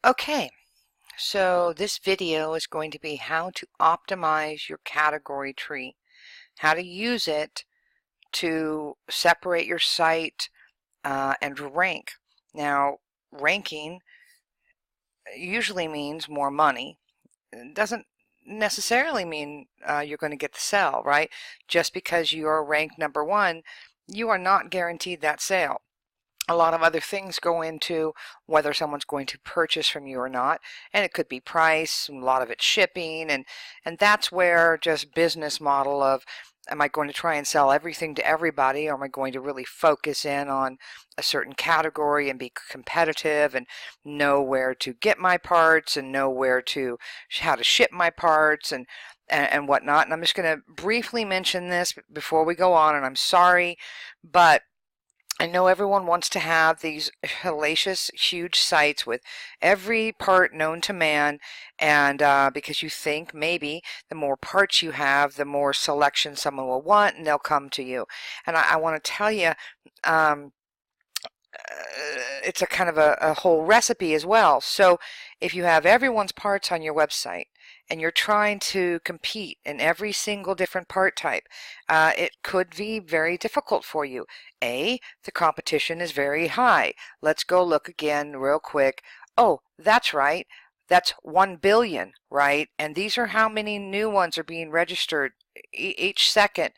Okay, so this video is going to be how to optimize your category tree, how to use it to separate your site and rank. Now, ranking usually means more money. It doesn't necessarily mean you're going to get the sale, right? Just because you're ranked number one, you are not guaranteed that sale. A lot of other things go into whether someone's going to purchase from you or not, and it could be price, a lot of it's shipping, and that's where just business model of, am I going to try and sell everything to everybody, or am I going to really focus in on a certain category and be competitive and know where to get my parts and know how to ship my parts and whatnot. And I'm just going to briefly mention this before we go on, and I'm sorry, but I know everyone wants to have these hellacious, huge sites with every part known to man, and because you think maybe the more parts you have, the more selection someone will want, and they'll come to you. And I want to tell you, it's a kind of a whole recipe as well. So if you have everyone's parts on your website and you're trying to compete in every single different part type, it could be very difficult for you. The competition is very high. Let's go look again real quick. Oh, that's right. That's 1 billion, right? And these are how many new ones are being registered each second.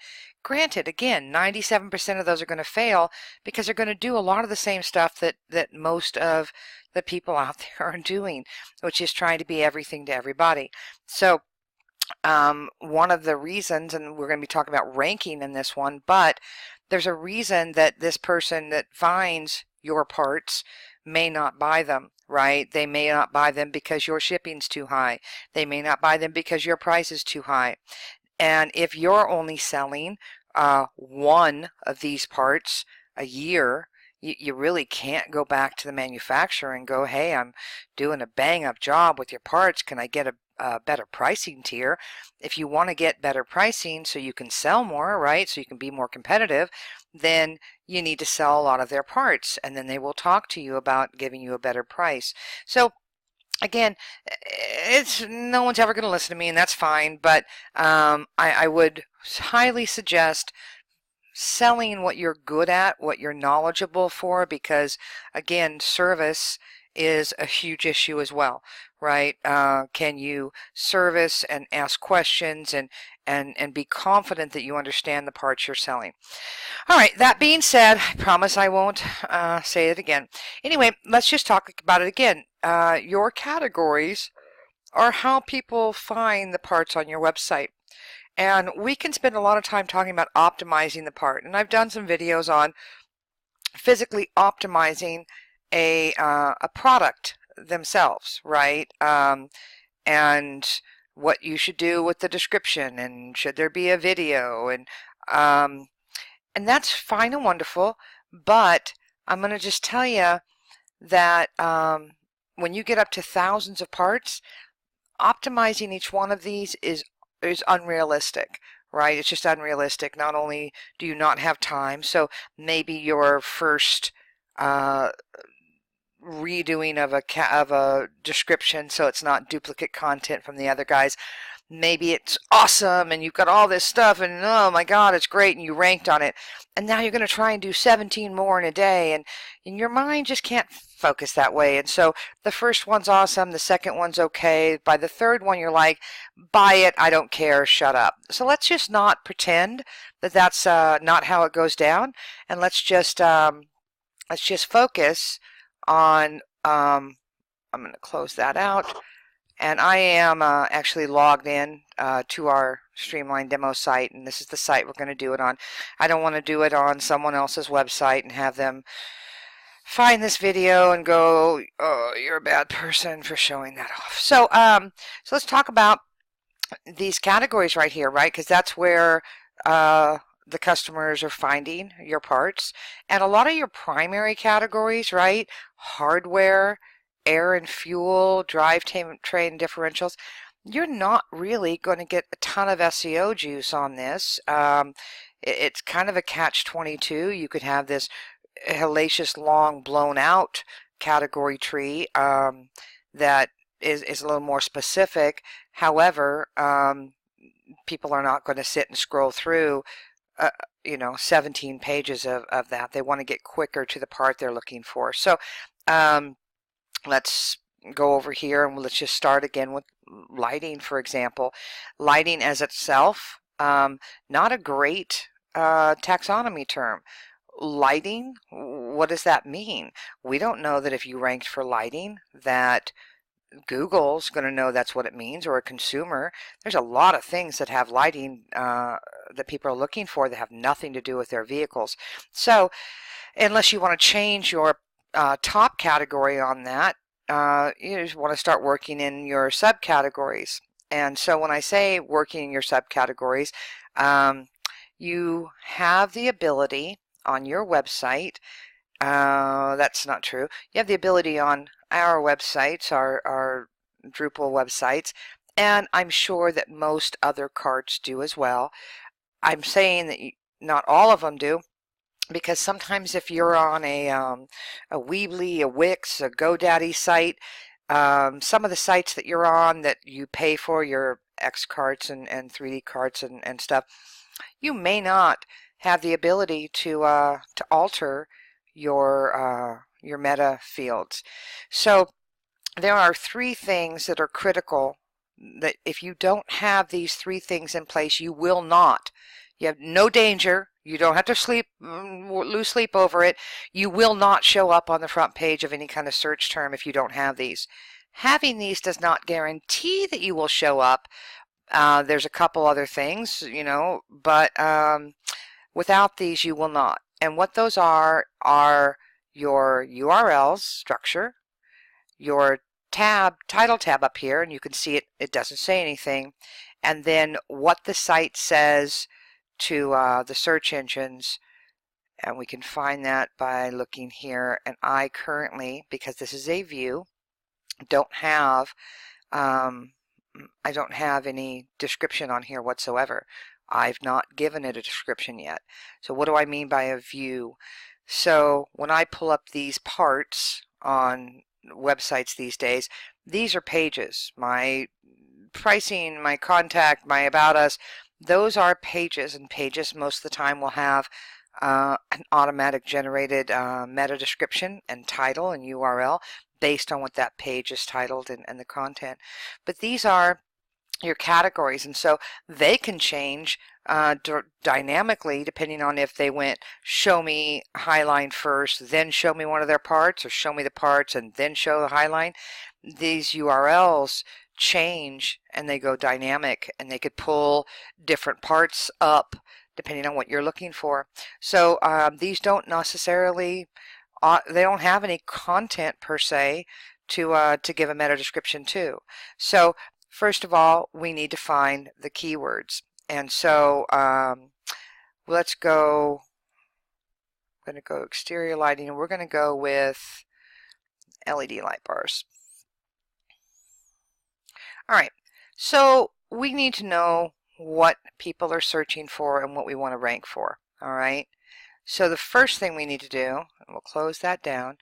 Granted, again, 97% of those are going to fail because they're going to do a lot of the same stuff that most of the people out there are doing, which is trying to be everything to everybody. So one of the reasons, and we're going to be talking about ranking in this one, but there's a reason that this person that finds your parts may not buy them, right? They may not buy them because your shipping's too high. They may not buy them because your price is too high. And if you're only selling one of these parts a year, you really can't go back to the manufacturer and go, hey, I'm doing a bang-up job with your parts. Can I get a better pricing tier? If you want to get better pricing so you can sell more, right, so you can be more competitive, then you need to sell a lot of their parts, and then they will talk to you about giving you a better price. So again, no one's ever going to listen to me, and that's fine, but I would highly suggest selling what you're good at, what you're knowledgeable for, because again, service is a huge issue as well, right? Can you service and ask questions and be confident that you understand the parts you're selling? All right, that being said, I promise I won't say it again. Anyway, let's just talk about it again. Your categories are how people find the parts on your website. And we can spend a lot of time talking about optimizing the part. And I've done some videos on physically optimizing a product themselves, right? And what you should do with the description, and should there be a video, and that's fine and wonderful. But I'm going to just tell you that when you get up to thousands of parts, optimizing each one of these is unrealistic, right? It's just unrealistic. Not only do you not have time, so maybe your first redoing of a description so it's not duplicate content from the other guys, maybe it's awesome and you've got all this stuff and oh my god, it's great, and you ranked on it, and now you're going to try and do 17 more in a day, and your mind just can't focus that way. And so the first one's awesome, the second one's okay, by the third one you're like, buy it, I don't care, shut up. So let's just not pretend that that's not how it goes down, and let's just focus on I'm going to close that out. And I am actually logged in to our Streamline demo site, and this is the site we're going to do it on. I don't want to do it on someone else's website and have them find this video and go, oh, you're a bad person for showing that off. So, so let's talk about these categories right here, right? Because that's where the customers are finding your parts. And a lot of your primary categories, right? Hardware, air and fuel, drivetrain differentials, you're not really going to get a ton of SEO juice on this. It's kind of a catch-22. You could have this hellacious, long, blown out category tree that is a little more specific. However, people are not going to sit and scroll through 17 pages of that. They want to get quicker to the part they're looking for. So let's go over here and let's just start again with lighting, for example. Lighting as itself, not a great taxonomy term. Lighting, what does that mean? We don't know that if you ranked for lighting that Google's going to know that's what it means, or a consumer. There's a lot of things that have lighting that people are looking for that have nothing to do with their vehicles. So unless you want to change your top category on that, you just want to start working in your subcategories. And so when I say working in your subcategories, you have the ability on your website. That's not true. You have the ability on our websites, our Drupal websites, and I'm sure that most other carts do as well. I'm saying that not all of them do, because sometimes if you're on a Weebly, a Wix, a GoDaddy site, some of the sites that you're on that you pay for, your X carts and 3D carts and stuff, you may not have the ability to alter your meta fields. So there are 3 things that are critical, that if you don't have these 3 things in place, you will not. You have no danger. You don't have to lose sleep over it. You will not show up on the front page of any kind of search term if you don't have these. Having these does not guarantee that you will show up. There's a couple other things, but without these you will not. And what those are your URLs structure, your title tab up here, and you can see it doesn't say anything, and then what the site says to the search engines, and we can find that by looking here. And I currently, because this is a view, don't have I don't have any description on here whatsoever. I've not given it a description yet. So what do I mean by a view? So when I pull up these parts on websites these days, these are pages. My pricing, my contact, my about us, those are pages, and pages most of the time will have an automatic generated meta description and title and URL based on what that page is titled and the content. But these are your categories, and so they can change dynamically depending on if they went show me Highline first, then show me one of their parts, or show me the parts and then show the Highline. These URLs change and they go dynamic, and they could pull different parts up depending on what you're looking for. So these don't necessarily they don't have any content per se to give a meta description to. So first of all, we need to find the keywords. And so let's go, I'm going to go exterior lighting, and we're going to go with LED light bars. All right, so we need to know what people are searching for and what we want to rank for. All right, so the first thing we need to do, and we'll close that down,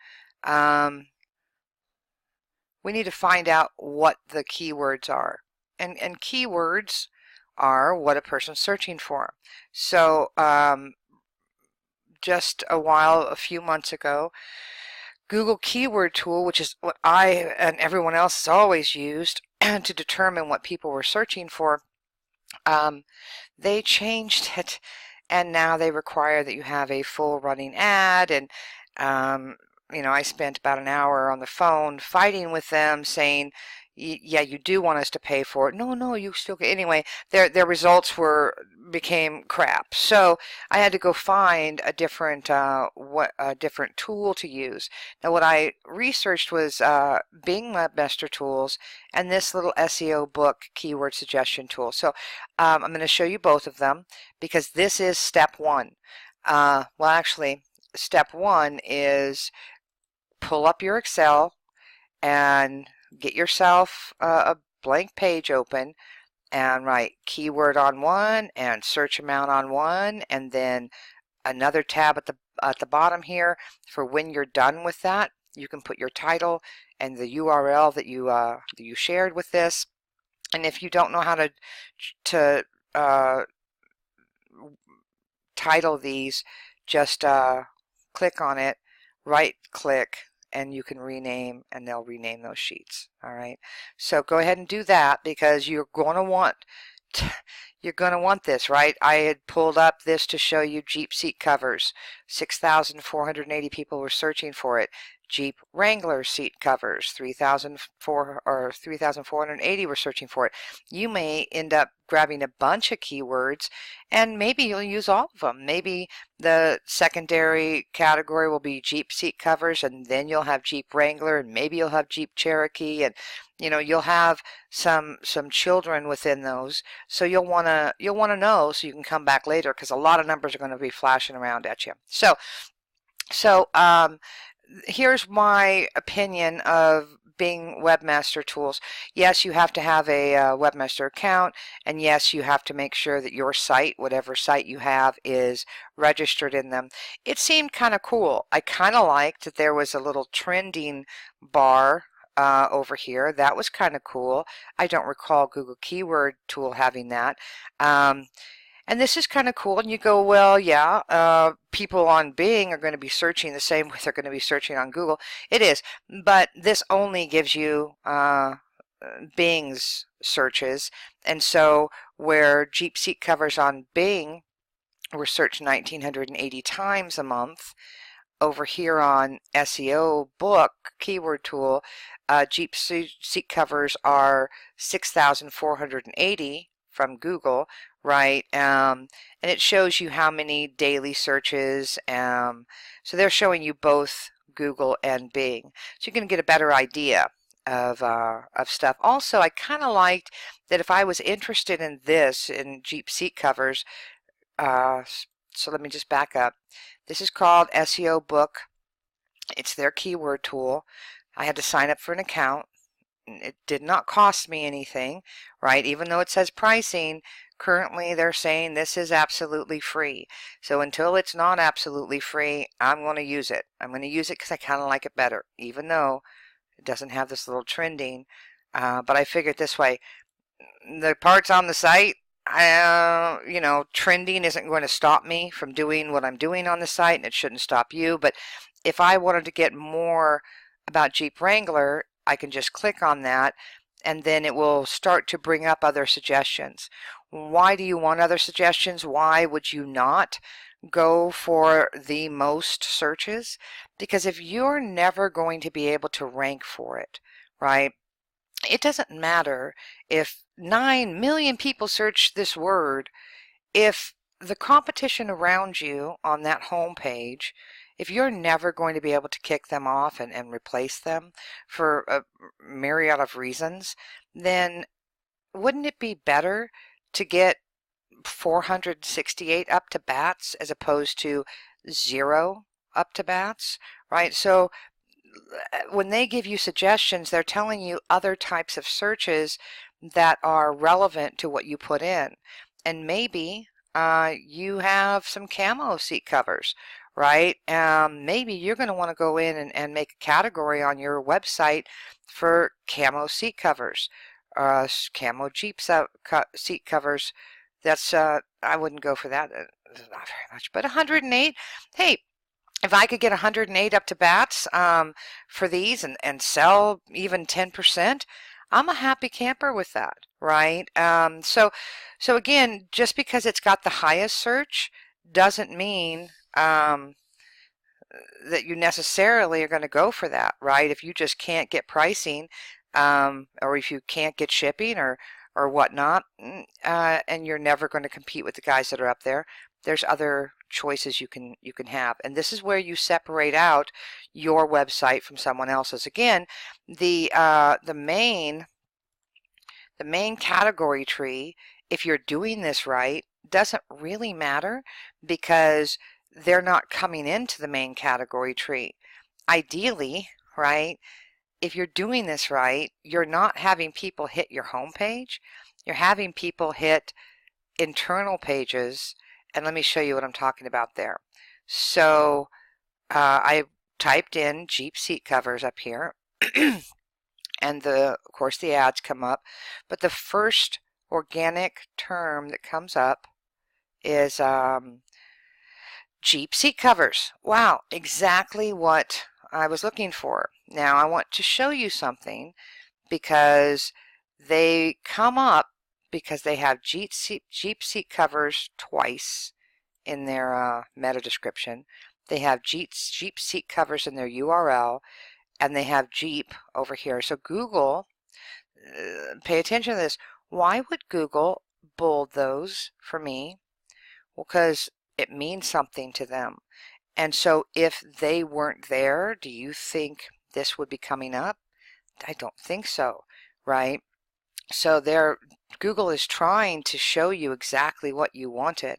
we need to find out what the keywords are. And keywords are what a person's searching for. So just a few months ago, Google Keyword Tool, which is what I and everyone else has always used to determine what people were searching for, they changed it, and now they require that you have a full running ad. And I spent about an hour on the phone fighting with them, saying, yeah, you do want us to pay for it. No, you still get. Anyway, their results became crap. So I had to go find a different different tool to use. Now, what I researched was Bing Webmaster Tools and this little SEO book keyword suggestion tool. So I'm going to show you both of them, because this is step 1. Well, actually, step 1 is pull up your Excel and get yourself a blank page open and write keyword on one and search amount on one, and then another tab at the bottom here for when you're done with that. You can put your title and the URL that you shared with this. And if you don't know how to title these, just click on it, right click, and you can rename, and they'll rename those sheets. All right, so go ahead and do that, because you're going to want this, right? I had pulled up this to show you Jeep seat covers. 6,480 people were searching for it. Jeep Wrangler seat covers, 3,480 were searching for it. You may end up grabbing a bunch of keywords, and maybe you'll use all of them. Maybe the secondary category will be Jeep seat covers, and then you'll have Jeep Wrangler, and maybe you'll have Jeep Cherokee, and you'll have some children within those. So you'll want to know, so you can come back later, because a lot of numbers are going to be flashing around at you. So here's my opinion of Bing Webmaster Tools. Yes, you have to have a Webmaster account, and yes, you have to make sure that your site, whatever site you have, is registered in them. It seemed kind of cool. I kind of liked that there was a little trending bar over here. That was kind of cool. I don't recall Google Keyword Tool having that. And this is kind of cool, and you go, well, yeah, people on Bing are going to be searching the same way they're going to be searching on Google. It is, but this only gives you Bing's searches, and so where Jeep seat covers on Bing were searched 1,980 times a month, over here on SEO Book Keyword Tool, Jeep seat covers are 6,480 from Google, right? And it shows you how many daily searches. So they're showing you both Google and Bing, so you can get a better idea of stuff. Also, I kind of liked that if I was interested in this, in Jeep seat covers, so let me just back up. This is called SEO Book. It's their keyword tool. I had to sign up for an account. It did not cost me anything, right? Even though it says pricing, currently they're saying this is absolutely free. So until it's not absolutely free, I'm going to use it. I'm going to use it because I kind of like it better, even though it doesn't have this little trending. But I figured this way, the parts on the site, trending isn't going to stop me from doing what I'm doing on the site, and it shouldn't stop you. But if I wanted to get more about Jeep Wrangler, I can just click on that, and then it will start to bring up other suggestions. Why do you want other suggestions? Why would you not go for the most searches? Because if you're never going to be able to rank for it, right? It doesn't matter if 9 million people search this word. If the competition around you on that home page, if you're never going to be able to kick them off and replace them for a myriad of reasons, then wouldn't it be better to get 468 up to bats as opposed to 0 up to bats, right? So when they give you suggestions, they're telling you other types of searches that are relevant to what you put in. And maybe you have some camo seat covers, right? Maybe you're going to want to go in and make a category on your website for camo seat covers, camo Jeep seat covers. That's I wouldn't go for that, not very much, but 108. Hey, if I could get 108 up to bats for these and sell even 10%, I'm a happy camper with that, right? So again, just because it's got the highest search doesn't mean that you necessarily are going to go for that, right? If you just can't get pricing, or if you can't get shipping or whatnot, and you're never going to compete with the guys that are up there, there's other choices you can have. And this is where you separate out your website from someone else's. Again, the main category tree, if you're doing this right, doesn't really matter, because they're not coming into the main category tree. Ideally, right, if you're doing this right, you're not having people hit your home page. You're having people hit internal pages. And let me show you what I'm talking about there. So I typed in Jeep seat covers up here, and of course the ads come up, but the first organic term that comes up is Jeep seat covers. Wow, exactly what I was looking for. Now I want to show you something because they come up because they have Jeep seat covers twice in their meta description. They have Jeep seat covers in their URL, and they have Jeep over here. So Google, pay attention to this. Why would Google bold those for me? Well, because it means something to them. And so if they weren't there, do you think this would be coming up? I don't think so, right? So Google is trying to show you exactly what you wanted.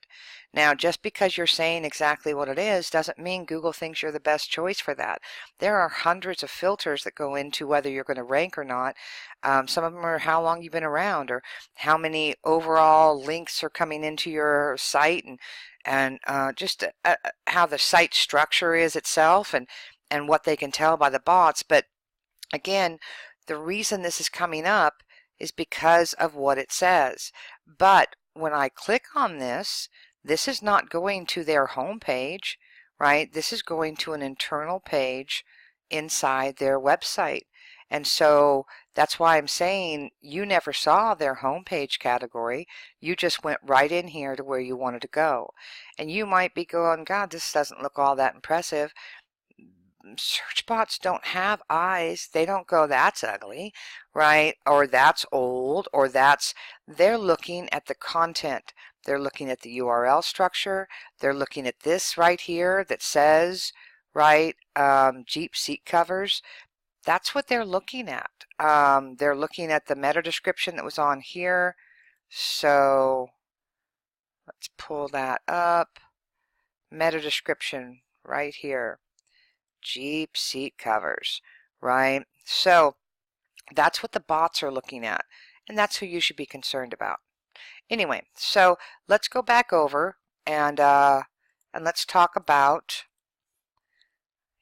Now, just because you're saying exactly what it is doesn't mean Google thinks you're the best choice for that. There are hundreds of filters that go into whether you're going to rank or not. Some of them are how long you've been around, or how many overall links are coming into your site, and just how the site structure is itself, and what they can tell by the bots. But again, the reason this is coming up is because of what it says. But when I click on this, this is not going to their home page, right? This is going to an internal page inside their website. And so that's why I'm saying you never saw their homepage category. You just went right in here to where you wanted to go. And you might be going, God, this doesn't look all that impressive. Search bots don't have eyes. They don't go, that's ugly, right? Or that's old, or they're looking at the content. They're looking at the URL structure. They're looking at this right here that says, right, Jeep seat covers. That's what they're looking at. They're looking at the meta description that was on here. So let's pull that up. Meta description right here. Jeep seat covers, right? So that's what the bots are looking at, and that's who you should be concerned about. Anyway, so let's go back over and let's talk about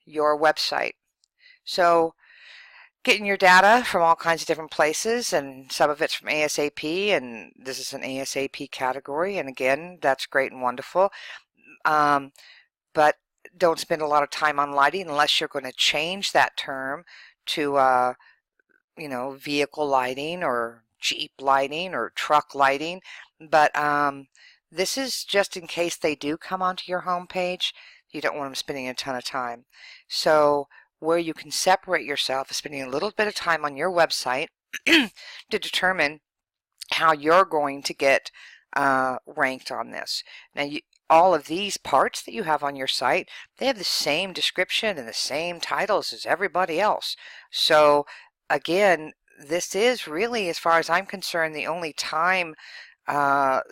your website. So getting your data from all kinds of different places, and some of it's from ASAP, and this is an ASAP category, and again, that's great and wonderful. But don't spend a lot of time on lighting unless you're going to change that term to vehicle lighting or Jeep lighting or truck lighting. But this is just in case they do come onto your home page. You don't want them spending a ton of time. So where you can separate yourself is spending a little bit of time on your website to determine how you're going to get ranked on this. Now, all of these parts that you have on your site, they have the same description and the same titles as everybody else. So again, this is really, as far as I'm concerned, the only time that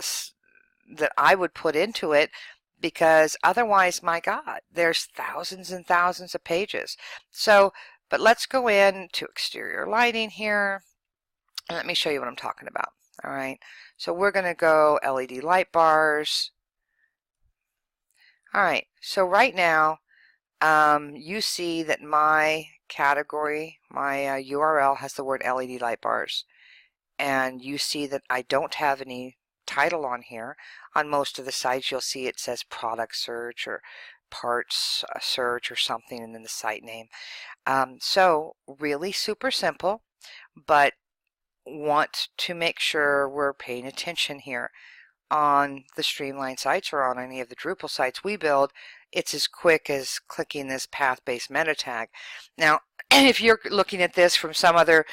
I would put into it, because otherwise, my God, there's thousands and thousands of pages. So, but let's go into exterior lighting here, and let me show you what I'm talking about. All right, so we're going to go LED light bars. All right, so right now you see that my category, my URL has the word LED light bars, and you see that I don't have any title on here. On most of the sites you'll see it says product search or parts search or something, and then the site name. So really super simple, but want to make sure we're paying attention here. On the Streamline sites or on any of the Drupal sites we build, it's as quick as clicking this path-based meta tag. Now, if you're looking at this from some other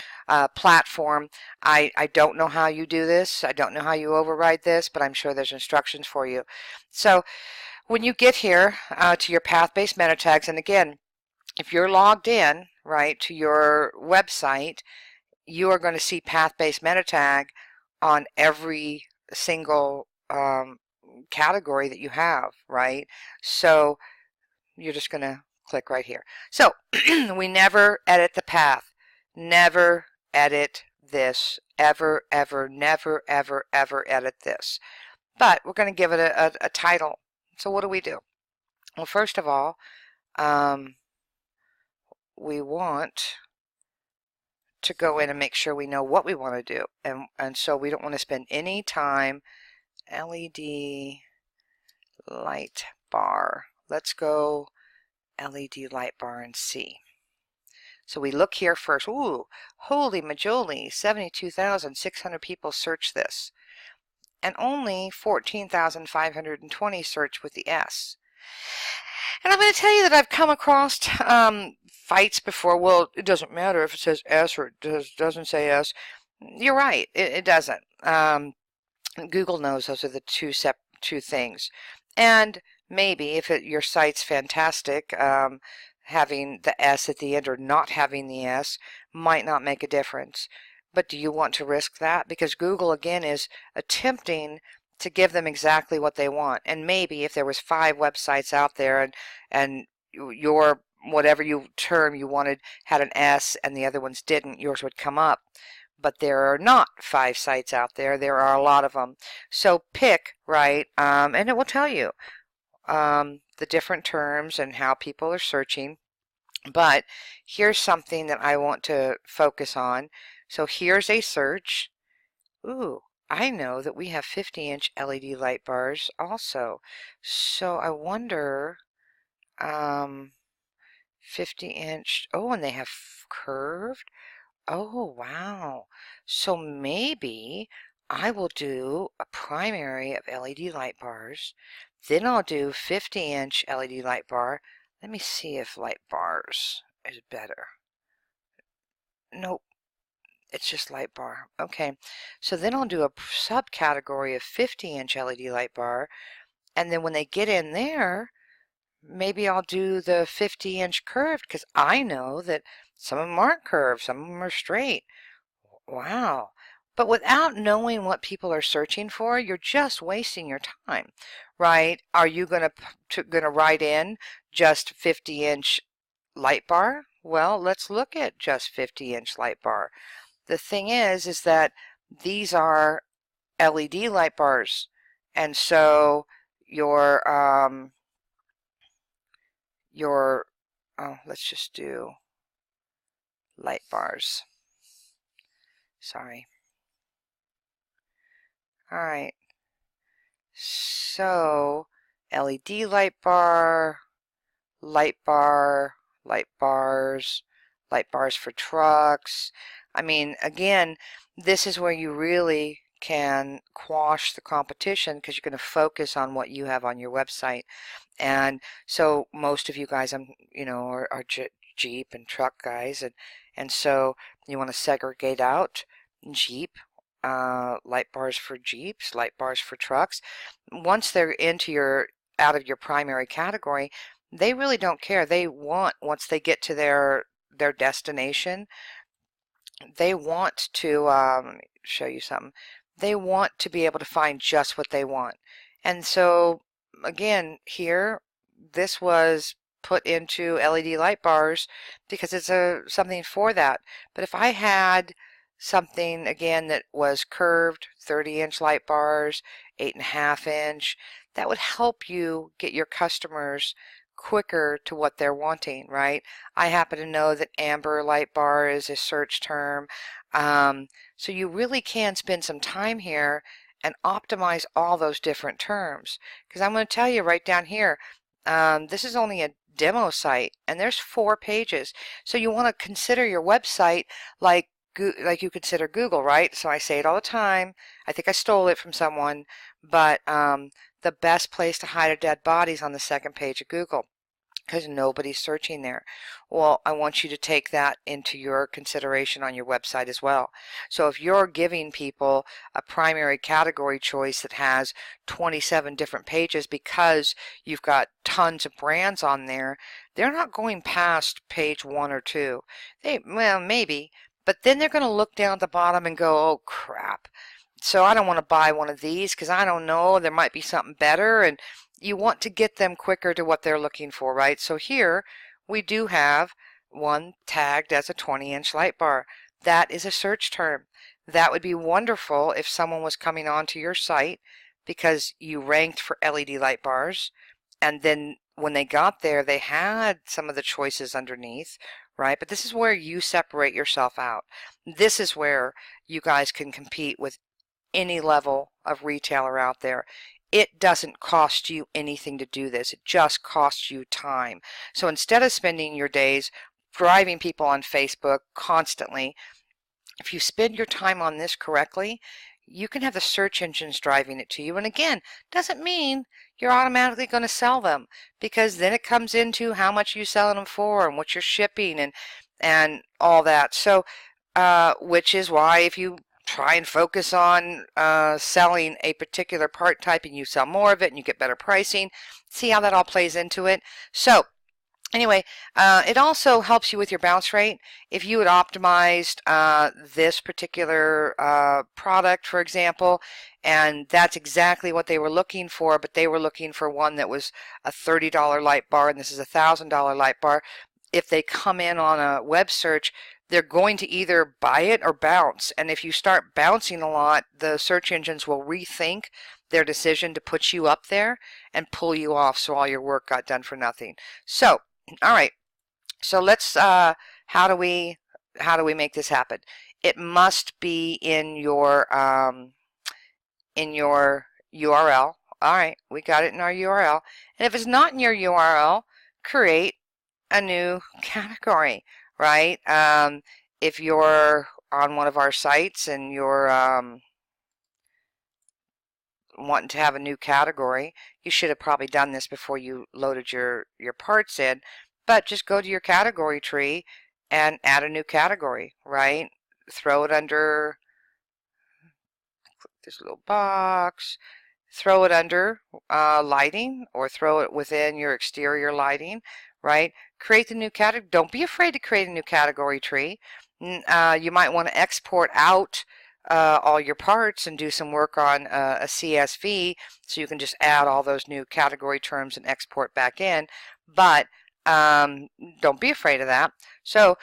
platform, I don't know how you do this. I don't know how you override this, but I'm sure there's instructions for you. So when you get here to your path-based meta tags, and again, if you're logged in, right, to your website, you are going to see path-based meta tag on every single category that you have, right? So you're just going to click right here. So we never edit the path. Never edit this. Ever, ever, never, ever, ever edit this. But we're going to give it a title. So what do we do? Well, first of all, we want to go in and make sure we know what we want to do. And so we don't want to spend any time. LED light bar. Let's go LED light bar and see. So we look here first. Ooh, holy majoli, 72,600 people search this. And only 14,520 search with the S. And I'm going to tell you that I've come across fights before. Well, it doesn't matter if it says S or it doesn't say S. You're right, it doesn't. Google knows those are the two things. And maybe if your site's fantastic, having the S at the end or not having the S might not make a difference. But do you want to risk that? Because Google, again, is attempting to give them exactly what they want. And maybe if there was 5 websites out there and your whatever term you wanted had an S and the other ones didn't, yours would come up. But there are not 5 sites out there. There are a lot of them. So pick, right, and it will tell you the different terms and how people are searching. But here's something that I want to focus on. So here's a search. Ooh, I know that we have 50-inch LED light bars also. So I wonder, 50-inch, oh, and they have curved. Oh, wow. So maybe I will do a primary of LED light bars. Then I'll do 50-inch LED light bar. Let me see if light bars is better. Nope. It's just light bar. Okay. So then I'll do a subcategory of 50-inch LED light bar. And then when they get in there, maybe I'll do the 50-inch curved because I know that some of them aren't curved, some of them are straight. Wow. But without knowing what people are searching for, you're just wasting your time, right? Are you going to write in just 50-inch light bar? Well, let's look at just 50-inch light bar. The thing is that these are LED light bars, and so your let's just do light bars. Sorry. All right. So LED light bar, light bar, light bars, light bars for trucks. I mean, again, this is where you really can quash the competition because you're going to focus on what you have on your website. And so most of you guys, are Jeep and truck guys, and so you want to segregate out Jeep, light bars for Jeeps, light bars for trucks. Once they're out of your primary category, they really don't care. They want, once they get to their destination, they want to let me show you something. They want to be able to find just what they want. And so again, here, this was put into LED light bars because it's something for that. But if I had something again that was curved, 30-inch light bars, 8.5-inch, that would help you get your customers quicker to what they're wanting, right? I happen to know that amber light bar is a search term. So you really can spend some time here and optimize all those different terms. Because I'm going to tell you right down here, this is only a demo site and there's 4 pages. So you want to consider your website like you consider Google, right? So I say it all the time. I think I stole it from someone, but the best place to hide a dead body is on the 2nd page of Google because nobody's searching there. Well, I want you to take that into your consideration on your website as well. So if you're giving people a primary category choice that has 27 different pages because you've got tons of brands on there, they're not going past page 1 or 2. Well, maybe, but then they're going to look down at the bottom and go, oh crap. So I don't want to buy one of these because I don't know, there might be something better, and you want to get them quicker to what they're looking for, right? So here we do have one tagged as a 20-inch light bar. That is a search term. That would be wonderful if someone was coming onto your site because you ranked for LED light bars, and then when they got there, they had some of the choices underneath, right? But this is where you separate yourself out. This is where you guys can compete with any level of retailer out there. It doesn't cost you anything to do this. It just costs you time. So instead of spending your days driving people on Facebook constantly, if you spend your time on this correctly, you can have the search engines driving it to you. And again, doesn't mean you're automatically going to sell them, because then it comes into how much you selling them for and what you're shipping and all that. So which is why if you try and focus on selling a particular part type and you sell more of it and you get better pricing, see how that all plays into it. So anyway, it also helps you with your bounce rate. If you had optimized this particular product, for example, and that's exactly what they were looking for, but they were looking for one that was a $30 light bar and this is a $1,000 light bar, if they come in on a web search, they're going to either buy it or bounce. And if you start bouncing a lot, the search engines will rethink their decision to put you up there and pull you off, so all your work got done for nothing. So, all right. So let's how do we make this happen? It must be in your URL. All right, we got it in our URL. And if it's not in your URL, create a new category, right? If you're on one of our sites and you're wanting to have a new category, you should have probably done this before you loaded your parts in, but just go to your category tree and add a new category, right? Throw it under, click this little box, throw it under lighting, or throw it within your exterior lighting, right? Create the new category. Don't be afraid to create a new category tree. You might want to export out all your parts and do some work on a CSV, so you can just add all those new category terms and export back in. But don't be afraid of that. So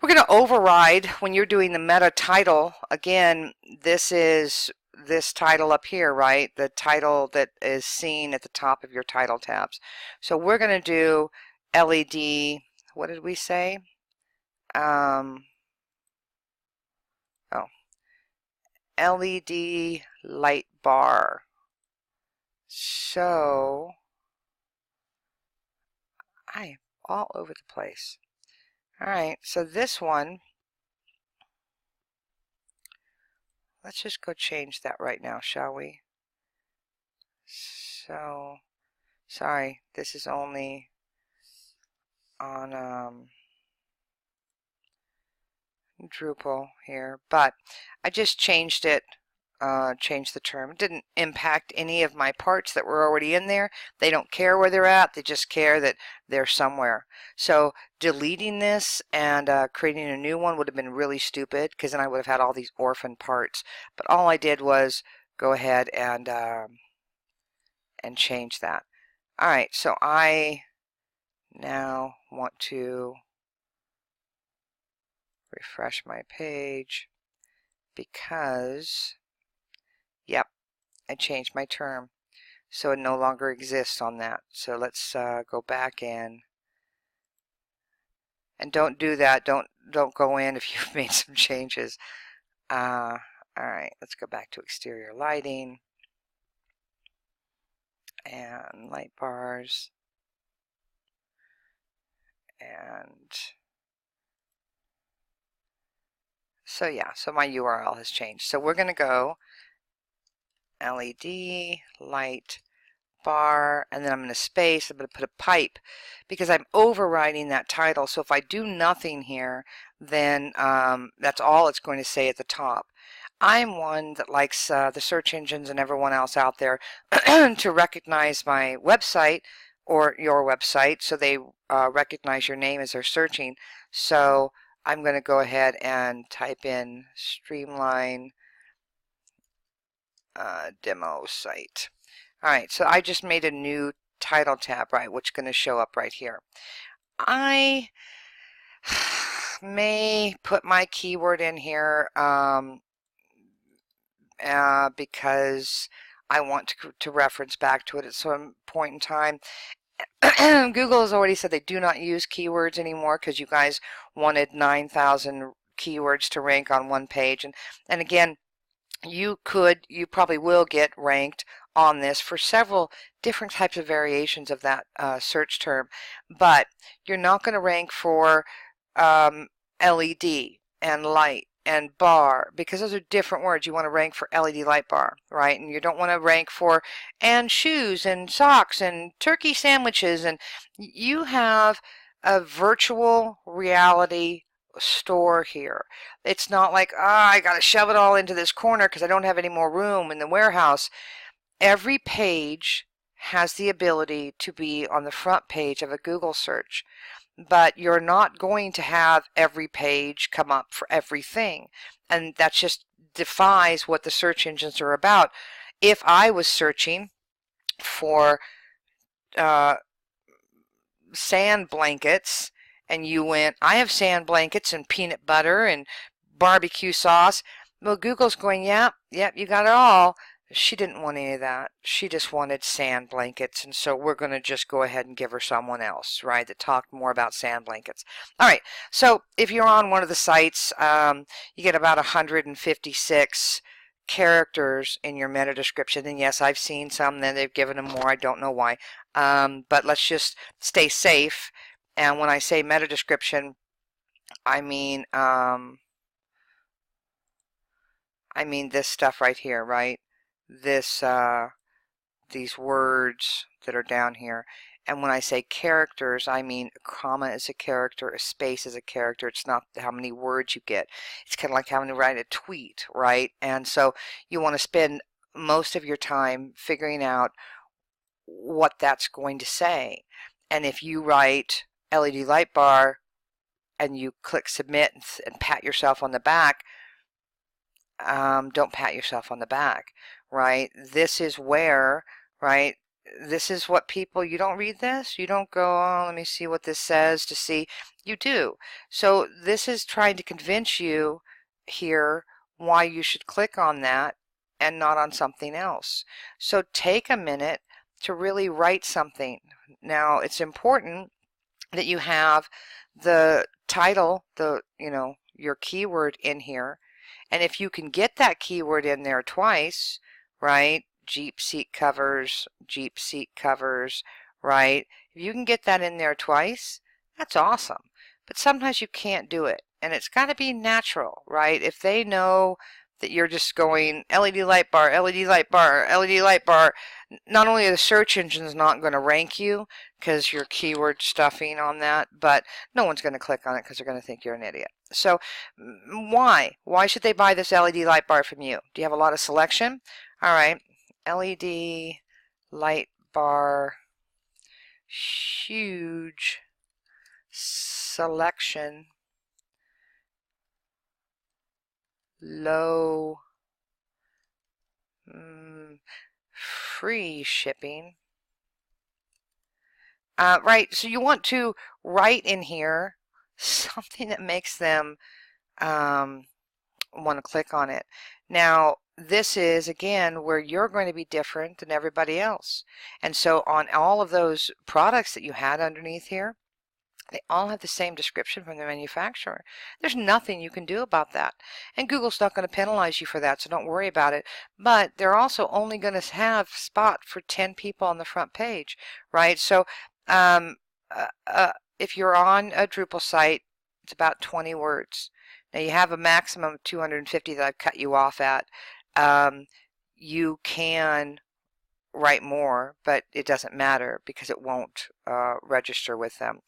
we're going to override when you're doing the meta title. Again, this is this title up here, right? The title that is seen at the top of your title tabs. So we're going to do LED, what did we say? LED light bar. So I am all over the place. All right, so this one, let's just go change that right now, shall we? So, sorry, this is only on Drupal here, but I just changed it, changed the term. It didn't impact any of my parts that were already in there. They don't care where they're at, they just care that they're somewhere. So deleting this and creating a new one would have been really stupid, because then I would have had all these orphan parts. But all I did was go ahead and change that. Alright, so I now want to refresh my page because, yep, I changed my term, so it no longer exists on that. So let's go back in, and don't do that. Don't go in if you've made some changes. All right, let's go back to exterior lighting and light bars, and so yeah, so my URL has changed. So we're going to go LED light bar, and then I'm going to space, I'm going to put a pipe, because I'm overriding that title. So if I do nothing here, then that's all it's going to say at the top. I'm one that likes the search engines and everyone else out there to recognize my website or your website, so they recognize your name as they're searching. So I'm going to go ahead and type in Streamline demo site. Alright, so I just made a new title tab, right, which is going to show up right here. I may put my keyword in here because I want to reference back to it at some point in time. Google has already said they do not use keywords anymore because you guys wanted 9,000 keywords to rank on one page. And again, you probably will get ranked on this for several different types of variations of that search term, but you're not going to rank for LED and light and bar, because those are different words. You want to rank for LED light bar, right? And you don't want to rank for and shoes and socks and turkey sandwiches. And you have a virtual reality store here. It's not like, I got to shove it all into this corner because I don't have any more room in the warehouse. Every page has the ability to be on the front page of a Google search, but you're not going to have every page come up for everything, and that just defies what the search engines are about. If I was searching for sand blankets, and you went, I have sand blankets and peanut butter and barbecue sauce, well, Google's going, yep, you got it all. She didn't want any of that. She just wanted sand blankets, and so we're going to just go ahead and give her someone else, right, that talked more about sand blankets. All right, so if you're on one of the sites, you get about 156 characters in your meta description. And yes, I've seen some that they've given them more. I don't know why, but let's just stay safe. And when I say meta description, I mean this stuff right here, right? This these words that are down here. And when I say characters, I mean a comma is a character, a space is a character. It's not how many words you get. It's kind of like having to write a tweet, right? And so you want to spend most of your time figuring out what that's going to say. And if you write LED light bar and you click submit and pat yourself on the back, don't pat yourself on the back, right? This is where, right, this is what people, you don't read this, you don't go, oh, let me see what this says to see. You do. So this is trying to convince you here why you should click on that and not on something else. So take a minute to really write something. Now, it's important that you have the title, your keyword in here. And if you can get that keyword in there twice, right? Jeep seat covers, right? If you can get that in there twice, that's awesome. But sometimes you can't do it. And it's got to be natural, right? If they know that you're just going LED light bar, LED light bar, LED light bar, not only are the search engines not going to rank you because you're keyword stuffing on that, but no one's going to click on it because they're going to think you're an idiot. So why? Why should they buy this LED light bar from you? Do you have a lot of selection? All right, LED light bar, huge selection, low, free shipping. Right, so you want to write in here something that makes them want to click on it. Now, this is, again, where you're going to be different than everybody else. And so on all of those products that you had underneath here, they all have the same description from the manufacturer. There's nothing you can do about that. And Google's not going to penalize you for that, so don't worry about it. But they're also only going to have spot for 10 people on the front page, right? So if you're on a Drupal site, it's about 20 words. Now you have a maximum of 250 that I've cut you off at. You can write more, but it doesn't matter because it won't register with them.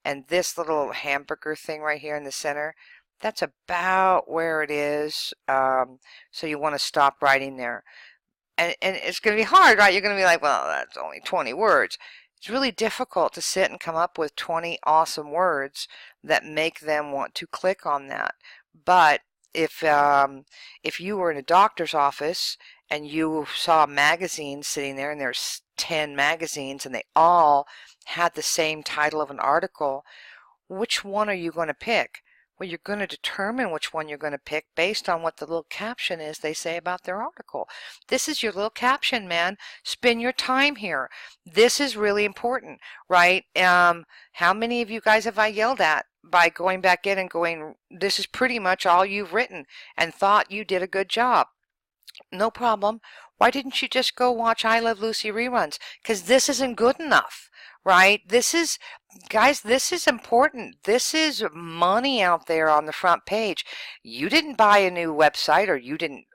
And this little hamburger thing right here in the center, that's about where it is. So you want to stop writing there. And it's going to be hard, right? You're going to be like, well, that's only 20 words. It's really difficult to sit and come up with 20 awesome words that make them want to click on that. But if you were in a doctor's office and you saw a magazine sitting there, and there's 10 magazines and they all had the same title of an article, which one are you going to pick? Well, you're going to determine which one you're going to pick based on what the little caption is they say about their article. This is your little caption, man. Spend your time here. This is really important, right? How many of you guys have I yelled at by going back in and going, this is pretty much all you've written and thought you did a good job? No problem. Why didn't you just go watch I Love Lucy reruns? Because this isn't good enough, right? This is, guys, this is important. This is money out there on the front page. You didn't buy a new website, or you didn't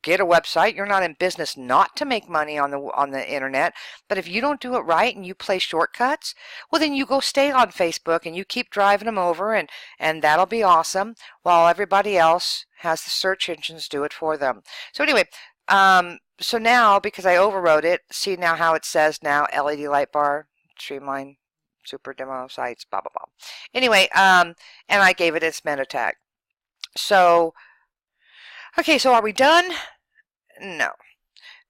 get a website. You're not in business not to make money on the internet. But if you don't do it right and you play shortcuts, well, then you go stay on Facebook and you keep driving them over, and that'll be awesome, while everybody else has the search engines do it for them. So anyway, so now, because I overwrote it, see now how it says now LED light bar, streamline, super demo sites, blah, blah, blah. Anyway, and I gave it its meta tag. So, okay, so are we done? No.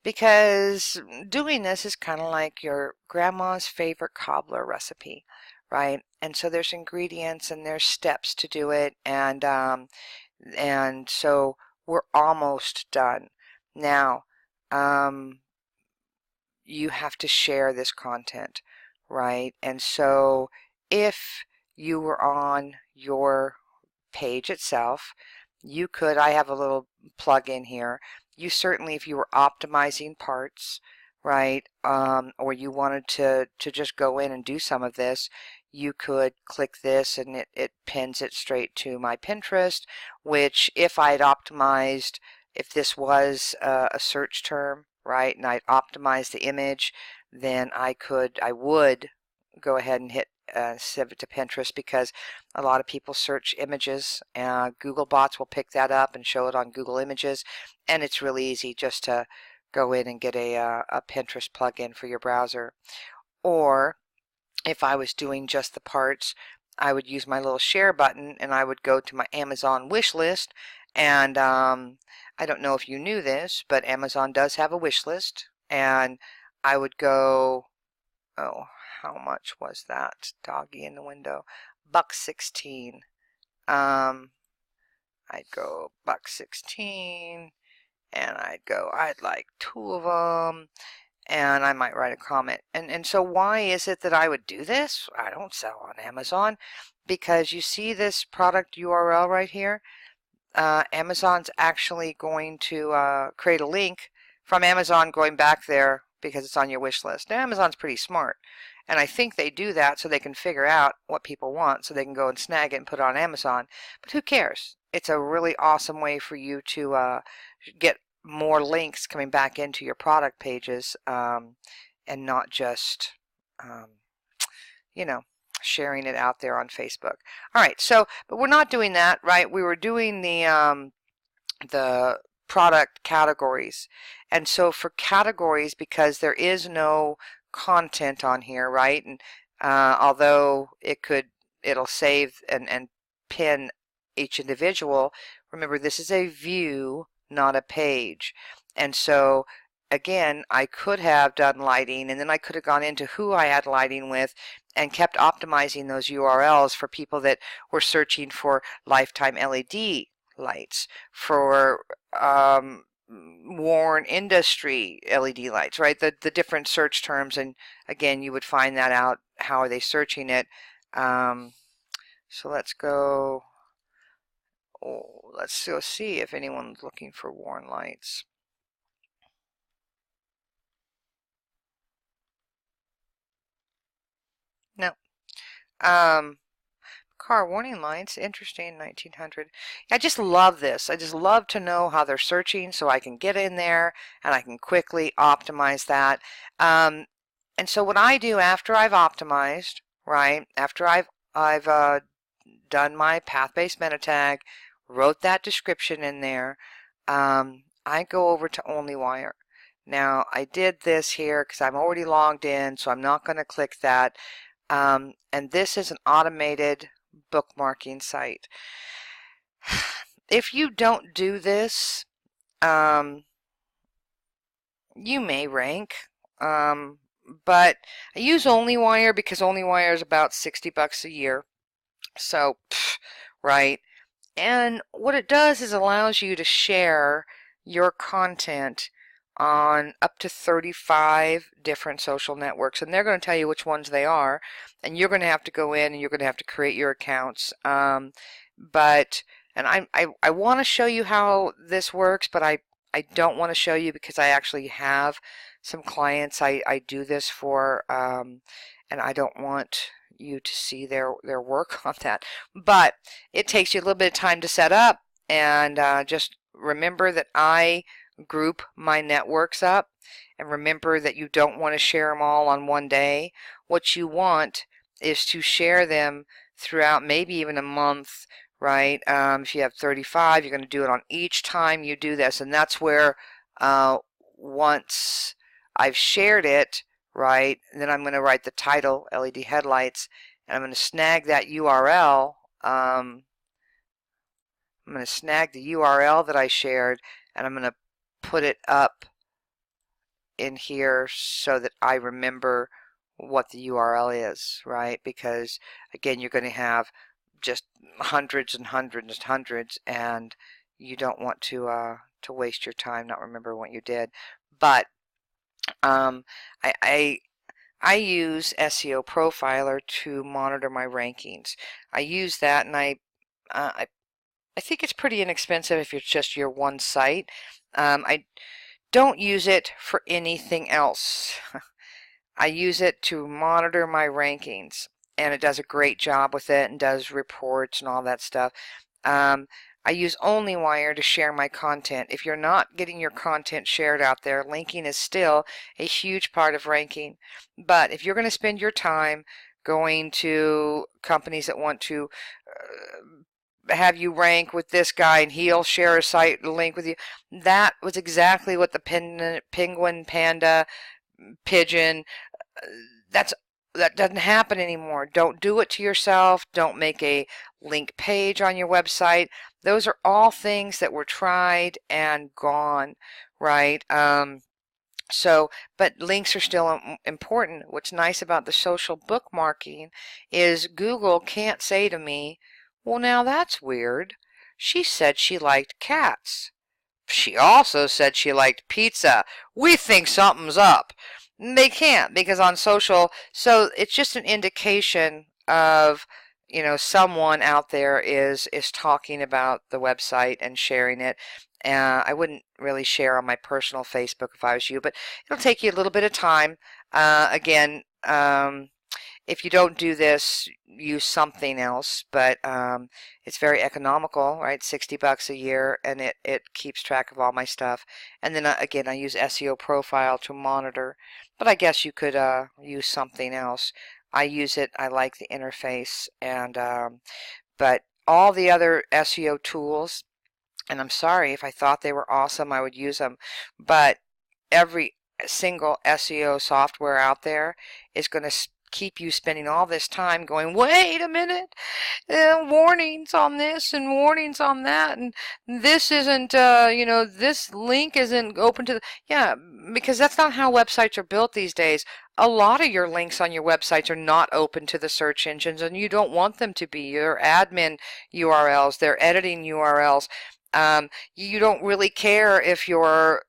Because doing this is kind of like your grandma's favorite cobbler recipe, right? And so there's ingredients and there's steps to do it, and so we're almost done. Now, you have to share this content, right? And so if you were on your page itself, you could, I have a little plug in here. You certainly, if you were optimizing parts, right, or you wanted to just go in and do some of this, you could click this and it pins it straight to my Pinterest, which if I had optimized, if this was a search term, right, and I'd optimize the image, then I would go ahead and hit save it to Pinterest, because a lot of people search images. Google bots will pick that up and show it on Google Images, and it's really easy just to go in and get a Pinterest plugin for your browser. Or if I was doing just the parts, I would use my little share button and I would go to my Amazon wish list, and I don't know if you knew this, but Amazon does have a wish list, and I would go, oh, how much was that? Doggy in the window. $1.16. I'd go $1.16, and I'd go, I'd like 2 of them, and I might write a comment. And so why is it that I would do this? I don't sell on Amazon, because you see this product URL right here? Amazon's actually going to create a link from Amazon going back there because it's on your wish list. Now, Amazon's pretty smart, and I think they do that so they can figure out what people want so they can go and snag it and put it on Amazon. But who cares? It's a really awesome way for you to get more links coming back into your product pages, and not just, you know, sharing it out there on Facebook. All right, so, but we're not doing that, right? We were doing the product categories. And so for categories, because there is no content on here, right? And although it'll save and pin each individual, remember this is a view, not a page. And so again, I could have done lighting, and then I could have gone into who I had lighting with and kept optimizing those URLs for people that were searching for lifetime LED lights, for Warren Industry LED lights, right? The different search terms, and again, you would find that out. How are they searching it? So let's go. Oh, let's go see if anyone's looking for Warren lights. No. Car warning lights, interesting, 1900. I just love this. I just love to know how they're searching so I can get in there and I can quickly optimize that. And so what I do after I've optimized, right, after I've done my path-based meta tag, wrote that description in there, I go over to OnlyWire. Now, I did this here because I'm already logged in, so I'm not going to click that. And this is an automated bookmarking site. If you don't do this, you may rank, but I use OnlyWire because OnlyWire is about $60 a year. So, right, And what it does is allows you to share your content on up to 35 different social networks, and they're going to tell you which ones they are, and you're going to have to go in and you're going to have to create your accounts. But and I want to show you how this works, but I don't want to show you because I actually have some clients I do this for, and I don't want you to see their work on that. But it takes you a little bit of time to set up, and just remember that I group my networks up, and remember that you don't want to share them all on one day. What you want is to share them throughout maybe even a month, right? If you have 35, you're going to do it on each time you do this, and that's where once I've shared it, right, then I'm going to write the title, LED headlights, and I'm going to snag that URL. I'm going to snag the URL that I shared, and I'm going to put it up in here so that I remember what the URL is, right? Because again, you're going to have just hundreds and hundreds and hundreds, and you don't want to waste your time not remember what you did. But I use SEO Profiler to monitor my rankings. I use that, and I think it's pretty inexpensive if it's just your one site. I don't use it for anything else. I use it to monitor my rankings, and it does a great job with it and does reports and all that stuff. I use OnlyWire to share my content. If you're not getting your content shared out there, linking is still a huge part of ranking. But if you're going to spend your time going to companies that want to have you rank with this guy and he'll share a site link with you, that was exactly what the penguin, panda, pigeon, that doesn't happen anymore. Don't do it to yourself. Don't make a link page on your website. Those are all things that were tried and gone, right? But links are still important. What's nice about the social bookmarking is Google can't say to me, well, now that's weird. She said she liked cats. She also said she liked pizza. We think something's up. They can't, because on social, so it's just an indication of, someone out there is talking about the website and sharing it. I wouldn't really share on my personal Facebook if I was you, but it'll take you a little bit of time. Again, if you don't do this, use something else, but it's very economical, right? $60 a year, and it keeps track of all my stuff. And then again, I use SEO Profile to monitor, but I guess you could use something else. I use it. I like the interface, and but all the other SEO tools, and I'm sorry if I thought they were awesome, I would use them, but every single SEO software out there is going to keep you spending all this time going, wait a minute, warnings on this and warnings on that, and this isn't, this link isn't open to the, yeah, because that's not how websites are built these days. A lot of your links on your websites are not open to the search engines, and you don't want them to be. Your admin URLs, they're editing URLs. You don't really care if your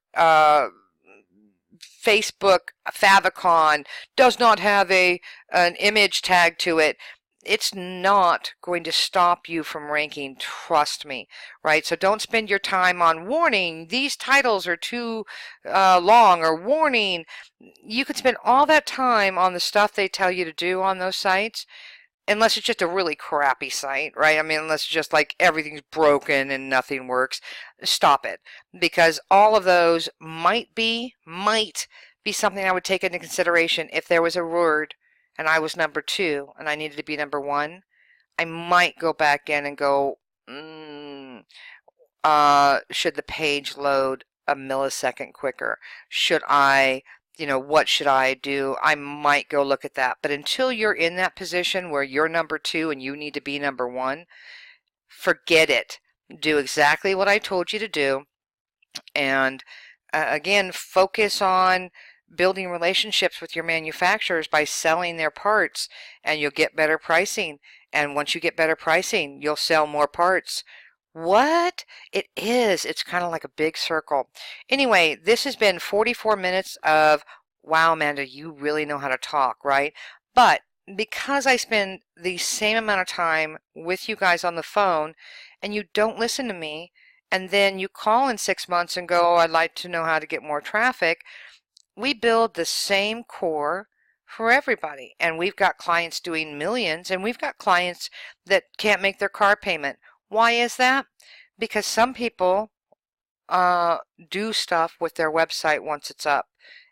Facebook favicon does not have an image tag to it. It's not going to stop you from ranking, trust me, right? So don't spend your time on warning, these titles are too long, or warning. You could spend all that time on the stuff they tell you to do on those sites, unless it's just a really crappy site, right? I mean, unless it's just like everything's broken and nothing works. Stop it. Because all of those might be something I would take into consideration if there was a word and I was number 2 and I needed to be number 1. I might go back in and go, should the page load a millisecond quicker? Should I what should I do? I might go look at that. But until you're in that position where you're number 2 and you need to be number 1, forget it. Do exactly what I told you to do. And again, focus on building relationships with your manufacturers by selling their parts, and you'll get better pricing. And once you get better pricing, you'll sell more parts. What? It is. It's kind of like a big circle. Anyway, this has been 44 minutes of, wow, Amanda, you really know how to talk, right? But because I spend the same amount of time with you guys on the phone and you don't listen to me, and then you call in 6 months and go, oh, I'd like to know how to get more traffic, we build the same core for everybody. And we've got clients doing millions, and we've got clients that can't make their car payment. Why is that? Because some people uh, do stuff with their website once it's up,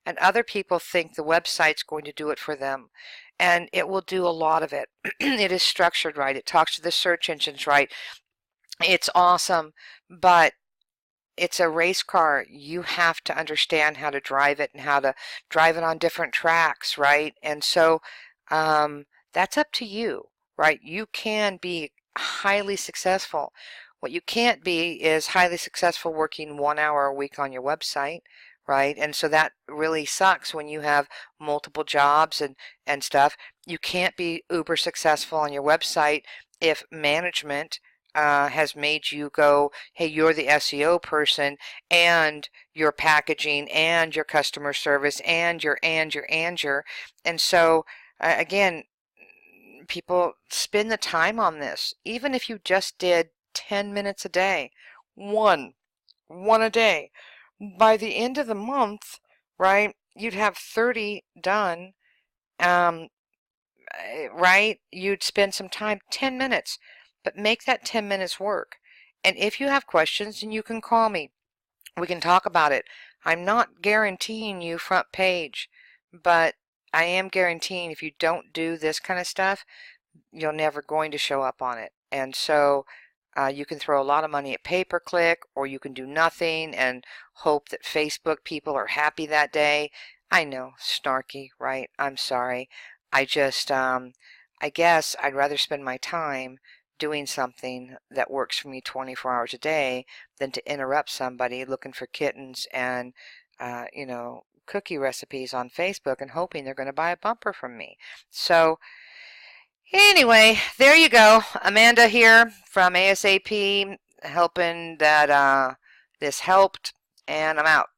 and other people think the website's going to do it for them. And it will do a lot of it. It is structured right. It talks to the search engines right. It's awesome, but it's a race car. You have to understand how to drive it and how to drive it on different tracks, right? And so um, that's up to you, right? You can be highly successful. What you can't be is highly successful working 1 hour a week on your website, right? And so that really sucks when you have multiple jobs and stuff. You can't be uber successful on your website if management has made you go, hey, you're the SEO person and your packaging and your customer service and your. And so, again, people spend the time on this. Even if you just did 10 minutes a day, one, one a day, by the end of the month, right, you'd have 30 done. Um, right? You'd spend some time, 10 minutes, but make that 10 minutes work. And if you have questions, then you can call me. We can talk about it. I'm not guaranteeing you front page, but I am guaranteeing if you don't do this kind of stuff, you're never going to show up on it. And so you can throw a lot of money at pay-per-click, or you can do nothing and hope that Facebook people are happy that day. I know, snarky, right? I'm sorry. I just, I guess I'd rather spend my time doing something that works for me 24 hours a day than to interrupt somebody looking for kittens and, cookie recipes on Facebook and hoping they're going to buy a bumper from me. So, anyway, there you go. Amanda here from ASAP, helping that this helped, and I'm out.